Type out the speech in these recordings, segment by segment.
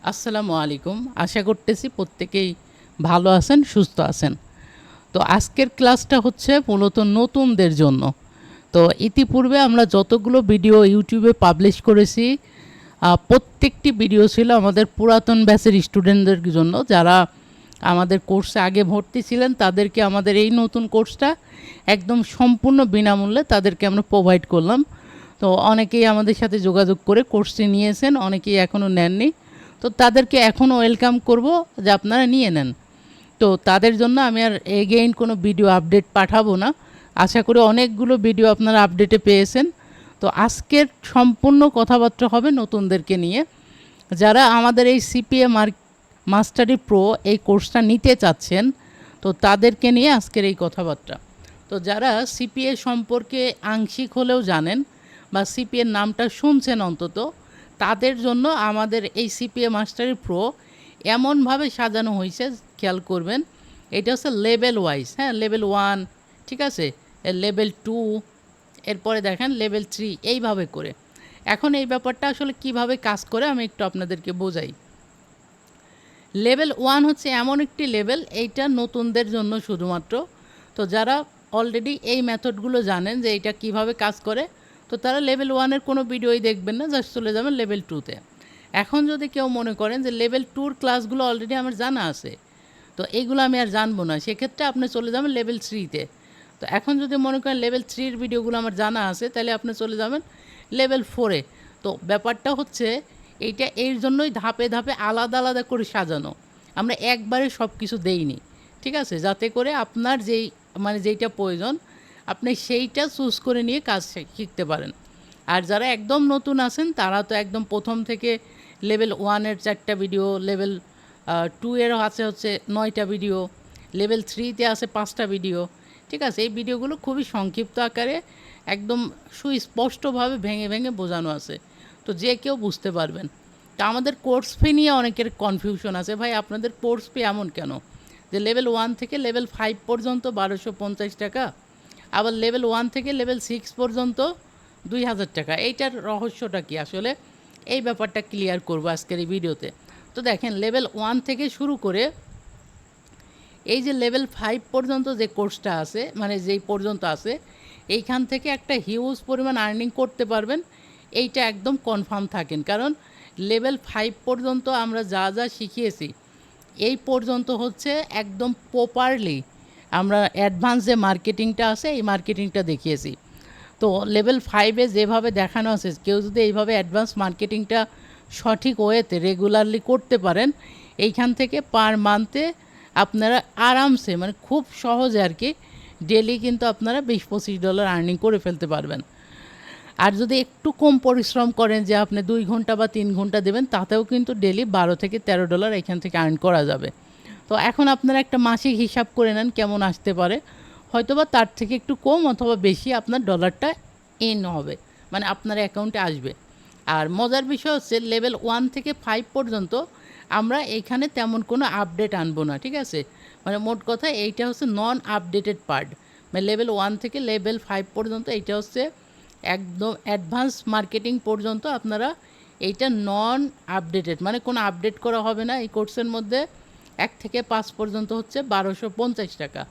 আসসালামু আলাইকুম। আশা করতেছি প্রত্যেকেই ভালো আছেন, সুস্থ আছেন। তো আজকের ক্লাসটা হচ্ছে মূলত নতুনদের জন্য। তো ইতিপূর্বে আমরা যতগুলো ভিডিও ইউটিউবে পাবলিশ করেছি, প্রত্যেকটি ভিডিও ছিল আমাদের পুরাতন ব্যাচের স্টুডেন্টদের জন্য, যারা আমাদের কোর্সে আগে ভর্তি ছিলেন তাদেরকে আমাদের এই নতুন কোর্সটা একদম সম্পূর্ণ বিনামূল্যে তাদেরকে আমরা প্রোভাইড করলাম। তো অনেকেই আমাদের সাথে যোগাযোগ করে কোর্সটি নিয়েছেন, অনেকেই এখনও নেননি। তো তাদেরকে এখনও ওয়েলকাম করব যে আপনারা নিয়ে নেন। তো তাদের জন্য আমি আর এগেইন কোনো ভিডিও আপডেট পাঠাবো না। আশা করি অনেকগুলো ভিডিও আপনারা আপডেটে পেয়েছেন। তো আজকের সম্পূর্ণ কথাবার্তা হবে নতুনদেরকে নিয়ে, যারা আমাদের এই সিপিএ মাস্টারি প্রো এই কোর্সটা নিতে চাচ্ছেন। তো তাদেরকে নিয়ে আজকের এই কথাবার্তা। তো যারা সিপিএ সম্পর্কে আংশিক হলেও জানেন বা সিপিএর নামটা শুনছেন অন্তত, তাদের জন্য আমাদের এই সিপিএ মাস্টারি প্রো এমনভাবে সাজানো হয়েছে, খেয়াল করবেন। এটা হচ্ছে লেভেল ওয়াইজ, হ্যাঁ, লেভেল 1, ঠিক আছে, লেভেল 2, এরপরে দেখেন লেভেল 3, এইভাবে করে। এখন এই ব্যাপারটা আসলে কিভাবে কাজ করে আমি একটু আপনাদেরকে বোঝাই। লেভেল 1 হচ্ছে এমন একটি লেভেল, এইটা নতুনদের জন্য শুধুমাত্র। তো যারা অলরেডি এই মেথডগুলো জানেন যে এইটা কিভাবে কাজ করে, তো তারা লেভেল 1-এর কোনো ভিডিওই দেখবেন না, জাস্ট চলে যাবেন লেভেল 2-তে। এখন যদি কেউ মনে করেন যে লেভেল 2-র ক্লাসগুলো অলরেডি আমার জানা আছে, তো এইগুলো আমি আর জানবো না, সেক্ষেত্রে আপনি চলে যাবেন লেভেল 3-তে। তো এখন যদি মনে করেন লেভেল 3-এর ভিডিওগুলো আমার জানা আছে, তাহলে আপনি চলে যাবেন লেভেল 4-এ। তো ব্যাপারটা হচ্ছে এইটা এর জন্যই ধাপে ধাপে আলাদা আলাদা করে সাজানো। আমরা একবারে সব কিছু দেইনি, ঠিক আছে, যাতে করে আপনার যেইটা প্রয়োজন আপনি সেইটা চুজ করে নিয়ে কাজ শিখতে পারেন। আর যারা একদম নতুন আছেন তারা তো একদম প্রথম থেকে লেভেল 1-এর 4টা ভিডিও, লেভেল 2-এরও আছে হচ্ছে 9টা ভিডিও, লেভেল 3-তে আছে 5টা ভিডিও, ঠিক আছে। এই ভিডিওগুলো খুবই সংক্ষিপ্ত আকারে একদম সুস্পষ্টভাবে ভেঙে ভেঙে বোঝানো আছে, তো যে কেউ বুঝতে পারবেন। তা আমাদের কোর্স ফি নিয়ে অনেকের কনফিউশন আছে, ভাই আপনাদের কোর্স ফি এমন কেন যে লেভেল 1 থেকে লেভেল 5 পর্যন্ত 1250 টাকা, আবার লেভেল 1 থেকে লেভেল 6 পর্যন্ত 2000 টাকা। এইটার রহস্যটা কি আসলে, এই ব্যাপারটা ক্লিয়ার করব আজকের এই ভিডিওতে। তো দেখেন, লেভেল 1 থেকে শুরু করে এই যে লেভেল 5 পর্যন্ত যে কোর্সটা আছে, মানে যেই পর্যন্ত আছে, এইখান থেকে একটা হিউজ পরিমাণ আর্নিং করতে পারবেন, এইটা একদম কনফার্ম থাকেন। কারণ লেভেল 5 পর্যন্ত আমরা যা যা শিখিয়েছি, এই পর্যন্ত হচ্ছে একদম প্রপারলি আমরা অ্যাডভান্স যে মার্কেটিংটা আছে এই মার্কেটিংটা দেখিয়েছি। তো লেভেল 5-এ যেভাবে দেখানো আছে, কেউ যদি এইভাবে অ্যাডভান্স মার্কেটিংটা সঠিক ওয়েতে রেগুলারলি করতে পারেন, এইখান থেকে পার মান্থে আপনারা আরামসে, মানে খুব সহজে আর কি, ডেলি কিন্তু আপনারা $20-25 আর্নিং করে ফেলতে পারবেন। আর যদি একটু কম পরিশ্রম করেন, যে আপনি 2 ঘন্টা বা 3 ঘন্টা দেবেন, তাতেও কিন্তু ডেলি $12-13 এখান থেকে আর্ন করা যাবে। তো এখন আপনারা একটা মাসিক হিসাব করে নেন কেমন আসতে পারে। হয়তোবা তার থেকে একটু কম অথবা বেশি আপনার ডলারটা ইন হবে, মানে আপনার অ্যাকাউন্টে আসবে। আর মজার বিষয় হচ্ছে লেভেল 1 থেকে 5 পর্যন্ত আমরা এখানে তেমন কোনো আপডেট আনবো না, ঠিক আছে। মানে মোট কথা এইটা হচ্ছে নন আপডেটেড পার্ট। মানে লেভেল 1 থেকে লেভেল 5 পর্যন্ত এইটা হচ্ছে একদম অ্যাডভান্স মার্কেটিং পর্যন্ত আপনারা এইটা নন আপডেটেড, মানে কোনো আপডেট করা হবে না। এই কোর্সের মধ্যে 1 থেকে 5 পর্যন্ত হচ্ছে 1250 টাকা।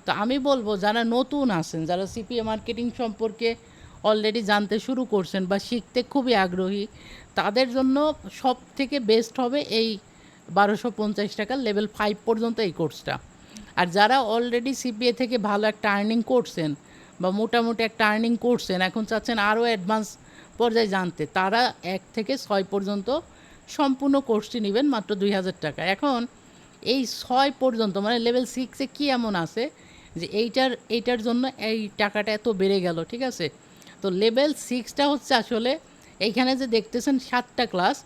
তো আমি বলবো যারা নতুন আছেন, যারা সিপিএ মার্কেটিং সম্পর্কে অলরেডি জানতে শুরু করছেন বা শিখতে খুবই আগ্রহী, তাদের জন্য সব থেকে বেস্ট হবে এই 1250 টাকার লেভেল 5 পর্যন্ত এই কোর্সটা। আর যারা অলরেডি সিপিএ থেকে ভালো একটা আর্নিং করছেন বা মোটামুটি একটা আর্নিং করছেন, এখন চাচ্ছেন আরও অ্যাডভান্স পর্যায়ে জানতে, তারা 1 থেকে 6 পর্যন্ত সম্পূর্ণ কোর্সটি নেবেন মাত্র 2000 টাকা। এখন এই 6 পর্যন্ত মানে লেভেল 6-এ কী এমন আছে যে এইটার জন্য এই টাকাটা এত বেড়ে গেল, ঠিক আছে। তো লেভেল 6টা হচ্ছে আসলে এইখানে যে দেখতেছেন 7টা ক্লাস,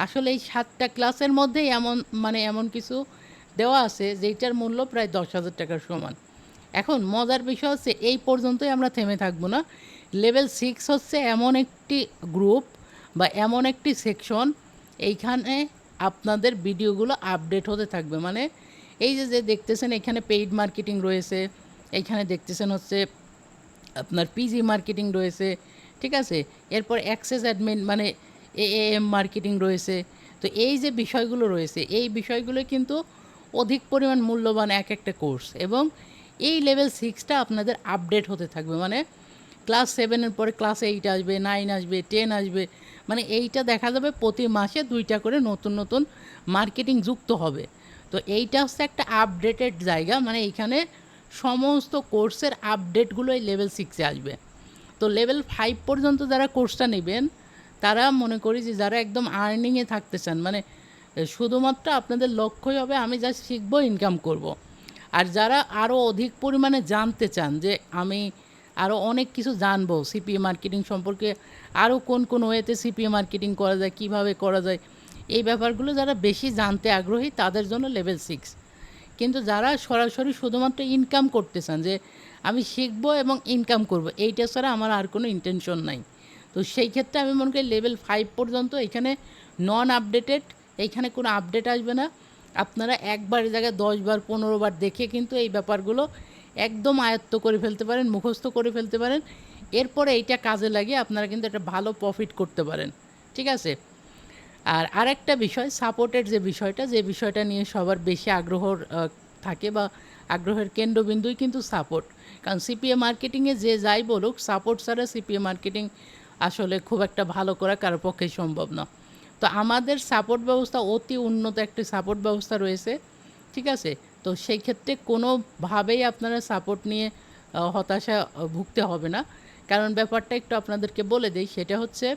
আসলে এই 7টা ক্লাসের মধ্যেই এমন কিছু দেওয়া আছে যেইটার মূল্য প্রায় 10,000 টাকার সমান। এখন মজার বিষয় হচ্ছে এই পর্যন্তই আমরা থেমে থাকবো না। লেভেল 6 হচ্ছে এমন একটি গ্রুপ বা এমন একটি সেকশন, এইখানে আপনাদের ভিডিওগুলো আপডেট হতে থাকবে। মানে এই যে দেখতেছেন এখানে পেইড মার্কেটিং রয়েছে, এইখানে দেখতেছেন হচ্ছে আপনার পিজি মার্কেটিং রয়েছে, ঠিক আছে। এরপর অ্যাক্সেস অ্যাডমিন মানে এএএম মার্কেটিং রয়েছে, তো এই যে বিষয়গুলো রয়েছে, এই বিষয়গুলো কিন্তু অধিক পরিমাণ মূল্যবান এক একটা কোর্স, এবং এই লেভেল 6টা আপনাদের আপডেট হতে থাকবে। মানে ক্লাস 7-এর পরে ক্লাস 8 আসবে, 9 আসবে, 10 আসবে, মানে এইটা দেখা যাবে প্রতি মাসে 2টা করে নতুন নতুন মার্কেটিং যুক্ত হবে। তো এইটা হচ্ছে একটা আপডেটেড জায়গা, মানে এইখানে সমস্ত কোর্সের আপডেটগুলো এই লেভেল 6-এ আসবে। তো লেভেল 5 পর্যন্ত যারা কোর্সটা নেবেন, তারা মনে করি যে যারা একদম আর্নিংয়ে থাকতে চান, মানে শুধুমাত্র আপনাদের লক্ষ্যই হবে আমি জাস্ট শিখবো, ইনকাম করব। আর যারা আরও অধিক পরিমাণে জানতে চান যে আমি আরও অনেক কিছু জানবো সিপিএ মার্কেটিং সম্পর্কে, আরও কোন কোন ওয়েতে সিপিএ মার্কেটিং করা যায়, কিভাবে করা যায়, এই ব্যাপারগুলো যারা বেশি জানতে আগ্রহী তাদের জন্য লেভেল 6। কিন্তু যারা সরাসরি শুধুমাত্র ইনকাম করতে চান যে আমি শিখবো এবং ইনকাম করব, এইটা ছাড়া আমার আর কোনো ইন্টেনশন নাই, তো সেই ক্ষেত্রে আমি মনে করি লেভেল 5 পর্যন্ত এখানে নন আপডেটেড, এইখানে কোনো আপডেট আসবে না। আপনারা একবার জায়গায় 10 বার 15 বার দেখে কিন্তু এই ব্যাপারগুলো একদম আয়ত্ত করে ফেলতে পারেন, মুখস্থ করে ফেলতে পারেন। এরপরে এইটা কাজে লাগিয়ে আপনারা কিন্তু একটা ভালো প্রফিট করতে পারেন, ঠিক আছে। আর আরেকটা বিষয়, সাপোর্টের যে বিষয়টা, যে বিষয়টা নিয়ে সবার বেশি আগ্রহর থাকে বা আগ্রহের কেন্দ্রবিন্দুই কিন্তু সাপোর্ট। কারণ সিপিএ মার্কেটিংয়ে যে যাই বলুক, সাপোর্ট ছাড়া সিপিএ মার্কেটিং আসলে খুব একটা ভালো করা কারোর পক্ষেই সম্ভব না। তো আমাদের সাপোর্ট ব্যবস্থা অতি উন্নত একটি সাপোর্ট ব্যবস্থা রয়েছে, ঠিক আছে। তো সেই ক্ষেত্রে কোনোভাবেই আপনারা সাপোর্ট নিয়ে হতাশা ভুগতে হবে না। কারণ ব্যাপারটা একটু আপনাদেরকে বলে দেই, সেটা হচ্ছে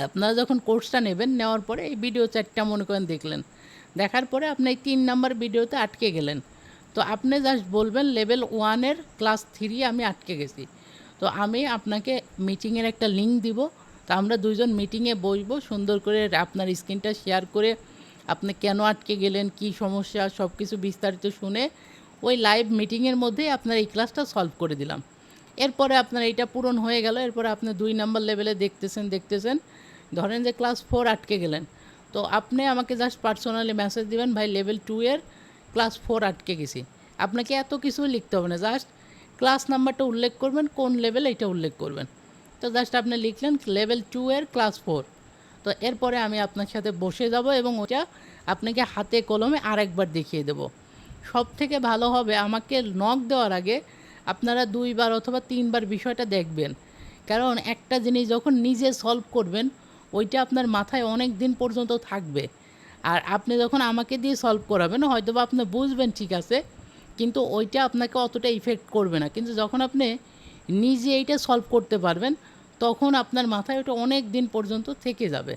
আপনারা যখন কোর্সটা নেবেন, নেওয়ার পরে এই ভিডিও 4টা মনে করেন দেখলেন, দেখার পরে আপনি এই 3 নাম্বার ভিডিওতে আটকে গেলেন। তো আপনি জাস্ট বলবেন লেভেল 1-এর ক্লাস 3 আমি আটকে গেছি, তো আমি আপনাকে মিটিংয়ের একটা লিঙ্ক দিব। তো আমরা দুইজন মিটিংয়ে বসবো, সুন্দর করে আপনার স্ক্রিনটা শেয়ার করে আপনি কেন আটকে গেলেন, কি সমস্যা, সব কিছু বিস্তারিত শুনে ওই লাইভ মিটিংয়ের মধ্যেই আপনার এই ক্লাসটা সলভ করে দিলাম। এরপরে আপনার এইটা পূরণ হয়ে গেল, এরপরে আপনি 2 নাম্বার লেভেলে দেখতেছেন, ধরেন যে ক্লাস 4 আটকে গেলেন, তো আপনি আমাকে জাস্ট পার্সোনালি মেসেজ দিবেন, ভাই লেভেল 2-এর ক্লাস 4 আটকে গেছি। আপনাকে এত কিছু লিখতে হবে না, জাস্ট ক্লাস নাম্বারটা উল্লেখ করবেন, কোন লেভেল এইটা উল্লেখ করবেন। তো জাস্ট আপনি লিখলেন লেভেল 2-এর ক্লাস 4। তো এরপরে আমি আপনার সাথে বসে যাব এবং ওটা আপনাকে হাতে কলমে আরেকবার দেখিয়ে দেব। সব থেকে ভালো হবে আমাকে নক দেওয়ার আগে আপনারা 2 বার অথবা 3 বার বিষয়টা দেখবেন। কারণ একটা জিনিস যখন নিজে সলভ করবেন, ওইটা আপনার মাথায় অনেক দিন পর্যন্ত থাকবে। আর আপনি যখন আমাকে দিয়ে সলভ করাবেন, হয়তো বা আপনি বুঝবেন ঠিক আছে, কিন্তু ওইটা আপনাকে অতটা ইফেক্ট করবে না। কিন্তু যখন আপনি নিজে এইটা সলভ করতে পারবেন, তখন আপনার মাথায় ওটা অনেক দিন পর্যন্ত থেকে যাবে।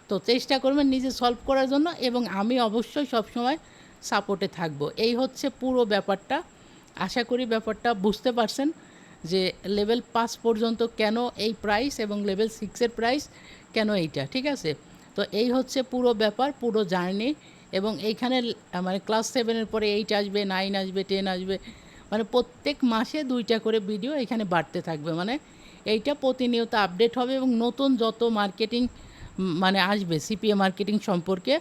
তো চেষ্টা করবেন নিজে সলভ করার জন্য, এবং আমি অবশ্যই সবসময় সাপোর্টে থাকব। এই হচ্ছে পুরো ব্যাপারটা। আশা করি ব্যাপারটা বুঝতে পারছেন যে লেভেল 5 পর্যন্ত কেন এই প্রাইস এবং লেভেল 6-এর প্রাইস কেন এইটা, ঠিক আছে। তো এই হচ্ছে পুরো ব্যাপার, পুরো জার্নি। এবং এইখানে মানে ক্লাস 7-এর পরে 8 আসবে, 9 আসবে, 10 আসবে, মানে প্রত্যেক মাসে 2টা করে ভিডিও এখানে বাড়তে থাকবে। মানে এইটা প্রতিনিয়ত আপডেট হবে, এবং নতুন যত মার্কেটিং মানে আসবে সিপিএ মার্কেটিং সম্পর্কে,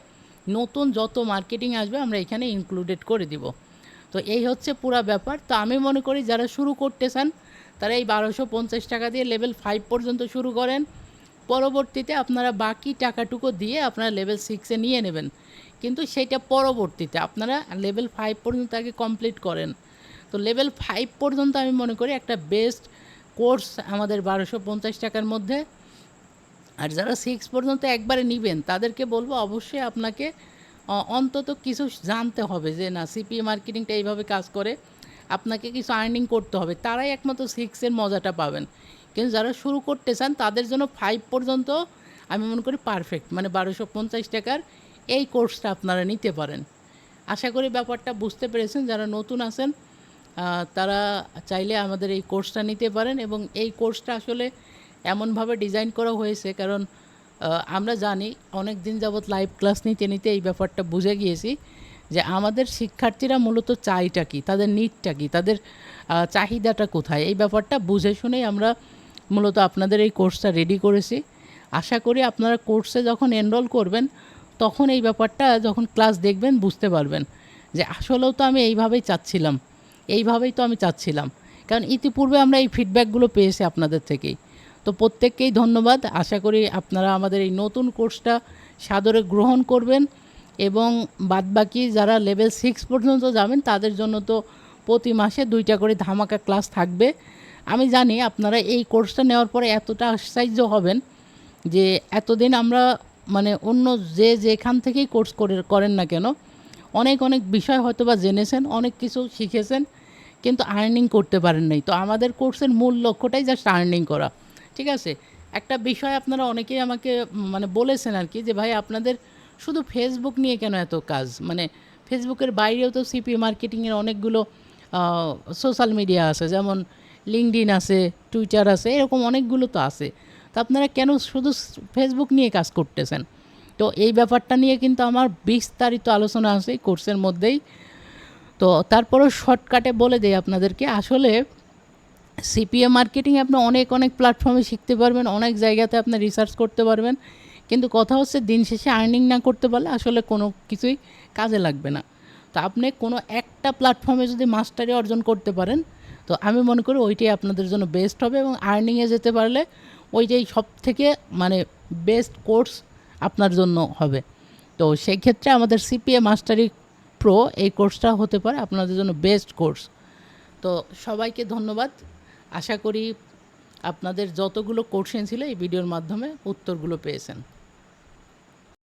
নতুন যত মার্কেটিং আসবে আমরা এখানে ইনক্লুডেড করে দিব। তো এই হচ্ছে পুরো ব্যাপার। তো আমি মনে করি যারা শুরু করতে চান, তারা এই 1250 টাকা দিয়ে লেভেল 5 পর্যন্ত শুরু করেন। পরবর্তীতে আপনারা বাকি টাকাটুকু দিয়ে আপনারা লেভেল 6-এ নিয়ে নেবেন, কিন্তু সেইটা পরবর্তীতে আপনারা লেভেল 5 পর্যন্ত আগে কমপ্লিট করেন। তো লেভেল 5 পর্যন্ত আমি মনে করি একটা বেস্ট কোর্স আমাদের 1250 টাকার মধ্যে। আর যারা 6 পর্যন্ত একবারে নেবেন, তাদেরকে বলবো অবশ্যই আপনাকে অন্তত কিছু জানতে হবে যে না, সিপিএ মার্কেটিংটা এইভাবে কাজ করে, আপনাকে কিছু আর্নিং করতে হবে, তারাই একমাত্র 6-এর মজাটা পাবেন। কিন্তু যারা শুরু করতে চান তাদের জন্য 5 পর্যন্ত আমি মনে করি পারফেক্ট, মানে 1250 টাকার এই কোর্সটা আপনারা নিতে পারেন। আশা করি ব্যাপারটা বুঝতে পেরেছেন। যারা নতুন আছেন তারা চাইলে আমাদের এই কোর্সটা নিতে পারেন, এবং এই কোর্সটা আসলে এমনভাবে ডিজাইন করা হয়েছে, কারণ আমরা জানি অনেক দিন যাবৎ লাইভ ক্লাস নিতে নিতে এই ব্যাপারটা বুঝে গিয়েছি যে আমাদের শিক্ষার্থীরা মূলত চাইটা কী, তাদের নিডটা কী, তাদের চাহিদাটা কোথায়, এই ব্যাপারটা বুঝে শুনেই আমরা মূলত আপনাদের এই কোর্সটা রেডি করেছি। আশা করি আপনারা কোর্সে যখন এনরোল করবেন, তখন এই ব্যাপারটা যখন ক্লাস দেখবেন বুঝতে পারবেন যে আসলেও তো আমি এইভাবেই চাচ্ছিলাম, এইভাবেই তো আমি চাচ্ছিলাম। কারণ ইতিপূর্বে আমরা এই ফিডব্যাকগুলো পেয়েছি আপনাদের থেকেই। তো প্রত্যেককেই ধন্যবাদ। আশা করি আপনারা আমাদের এই নতুন কোর্সটা সাদরে গ্রহণ করবেন। এবং বাদবাকি যারা লেভেল 6 পর্যন্ত যাবেন তাদের জন্য তো প্রতি মাসে 2টা করে ধামাকা ক্লাস থাকবে। আমি জানি আপনারা এই কোর্সটা নেওয়ার পরে এতটা আশ্চর্য হবেন যে এতদিন আমরা মানে অন্য যেখান থেকেই কোর্স করেন না কেন, অনেক অনেক বিষয় হয়তো বা জেনেছেন, অনেক কিছু শিখেছেন, কিন্তু আর্নিং করতে পারেন নাই। তো আমাদের কোর্সের মূল লক্ষ্যটাই জাস্ট আর্নিং করা। ঠিক আছে? একটা বিষয় আপনারা অনেকেই আমাকে মানে বলেছেন আর কি, যে ভাই আপনাদের শুধু ফেসবুক নিয়ে কেন এত কাজ, মানে ফেসবুকের বাইরেও তো সিপি মার্কেটিংয়ের অনেকগুলো সোশ্যাল মিডিয়া আছে, যেমন লিঙ্কডইন আছে, টুইটার আছে, এরকম অনেকগুলো তো আছে। তো আপনারা কেন শুধু ফেসবুক নিয়ে কাজ করতেছেন? তো এই ব্যাপারটা নিয়ে কিন্তু আমার বিস্তারিত আলোচনা আছে এই কোর্সের মধ্যেই। তো তারপরেও শর্টকাটে বলে দেই আপনাদেরকে, আসলে সিপিএ মার্কেটিং আপনি অনেক অনেক প্ল্যাটফর্মে শিখতে পারবেন, অনেক জায়গাতে আপনি রিসার্চ করতে পারবেন, কিন্তু কথা হচ্ছে দিন শেষে আর্নিং না করতে পারলে আসলে কোনো কিছুই কাজে লাগবে না। তো আপনি কোনো একটা প্ল্যাটফর্মে যদি মাস্টারি অর্জন করতে পারেন, তো আমি মনে করি ওইটাই আপনাদের জন্য বেস্ট হবে, এবং আর্নিংয়ে যেতে পারলে ওইটাই সব থেকে মানে বেস্ট কোর্স আপনার জন্য হবে। তো সেই ক্ষেত্রে আমাদের সিপিএ মাস্টারি প্রো এই কোর্সটা হতে পারে আপনাদের জন্য বেস্ট কোর্স। তো সবাইকে ধন্যবাদ। আশা করি আপনাদের যতগুলো কোশ্চেন ছিল এই ভিডিওর মাধ্যমে উত্তরগুলো পেয়েছেন।